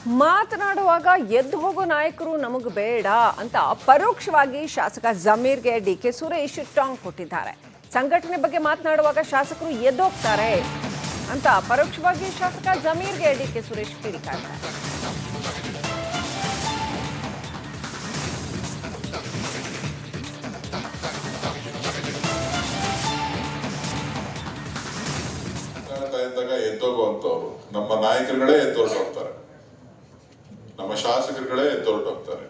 ಮಾತನಾಡುವಾಗ ಎದ್ದು ಹೋಗೋ ನಾಯಕರು ನಮಗೆ ಬೇಡ ಅಂತ ಪರೋಕ್ಷವಾಗಿ ಶಾಸಕ ಜಮೀರ್ಗೆ ಡಿಕೆ ಸುರೇಶ್ ಟಾಂಗ್ ಕೊಟ್ಟಿದ್ದಾರೆ. ಸಂಘಟನೆ ಬಗ್ಗೆ ಮಾತನಾಡುವಾಗ ಶಾಸಕರು ಎದ್ದೋಗ್ತಾರೆ ಅಂತ ಪರೋಕ್ಷವಾಗಿ ಶಾಸಕ ಜಮೀರ್ಗೆ ಡಿಕೆ ಸುರೇಶ್ ಕಿಡಿಕಾರ್ತಾರೆ. ಎದ್ದೋಗುವಂತವ್ರು ನಮ್ಮ ನಾಯಕರುಗಳೇ ಎದ್ದೋರ್ಟೋಗ್ತಾರೆ, ನಮ್ಮ ಶಾಸಕರುಗಳೇ ಎದ್ದೋರ್ಟೋಗ್ತಾರೆ.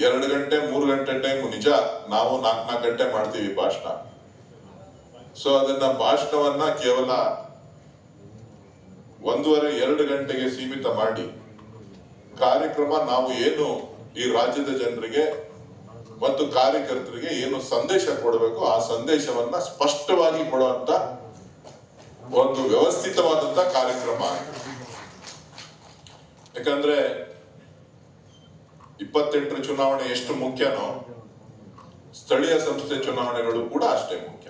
2 ಗಂಟೆ 3 ಗಂಟೆ ಟೈಮ್ ನಿಜ, ನಾವು 4 ಗಂಟೆ ಮಾಡ್ತೀವಿ ಭಾಷಣ. ಸೊ ಅದನ್ನ ಭಾಷಣವನ್ನ ಕೇವಲ 1.5-2 ಗಂಟೆಗೆ ಸೀಮಿತ ಮಾಡಿ ಕಾರ್ಯಕ್ರಮ ನಾವು ಏನು ಈ ರಾಜ್ಯದ ಜನರಿಗೆ ಮತ್ತು ಕಾರ್ಯಕರ್ತರಿಗೆ ಏನು ಸಂದೇಶ ಕೊಡಬೇಕು ಆ ಸಂದೇಶವನ್ನ ಸ್ಪಷ್ಟವಾಗಿ ಕೊಡುವಂತ ಒಂದು ವ್ಯವಸ್ಥಿತವಾದಂತ ಕಾರ್ಯಕ್ರಮ. ಯಾಕಂದ್ರೆ 28ರ ಚುನಾವಣೆ ಎಷ್ಟು ಮುಖ್ಯನೋ ಸ್ಥಳೀಯ ಸಂಸ್ಥೆ ಚುನಾವಣೆಗಳು ಕೂಡ ಅಷ್ಟೇ ಮುಖ್ಯ.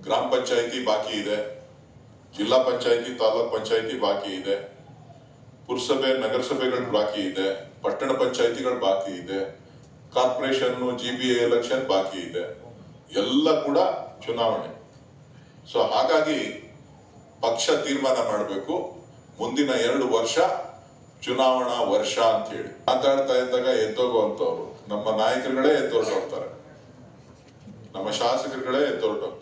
ಗ್ರಾಮ ಪಂಚಾಯಿತಿ ಬಾಕಿ ಇದೆ, ಜಿಲ್ಲಾ ಪಂಚಾಯಿತಿ, ತಾಲೂಕ್ ಪಂಚಾಯಿತಿ ಬಾಕಿ ಇದೆ, ಪುರಸಭೆ ನಗರಸಭೆಗಳು ಬಾಕಿ ಇದೆ, ಪಟ್ಟಣ ಪಂಚಾಯಿತಿಗಳು ಬಾಕಿ ಇದೆ, ಕಾರ್ಪೊರೇಷನ್ GBA ಎಲೆಕ್ಷನ್ ಬಾಕಿ ಇದೆ, ಎಲ್ಲ ಕೂಡ ಚುನಾವಣೆ. ಸೊ ಹಾಗಾಗಿ ಪಕ್ಷ ತೀರ್ಮಾನ ಮಾಡಬೇಕು ಮುಂದಿನ 2 ವರ್ಷ ಚುನಾವಣಾ ವರ್ಷ ಅಂತ ಹೇಳಿ. ಮಾತಾಡ್ತಾ ಇದ್ದಾಗ ಎದ್ದೋಗುವಂತವ್ರು ನಮ್ಮ ನಾಯಕರುಗಳೇ ಎದ್ದೋರ್ಟೋಗ್ತಾರೆ, ನಮ್ಮ ಶಾಸಕರುಗಳೇ ಎದ್ದೋರ್ಟೋಗ್ತಾರೆ.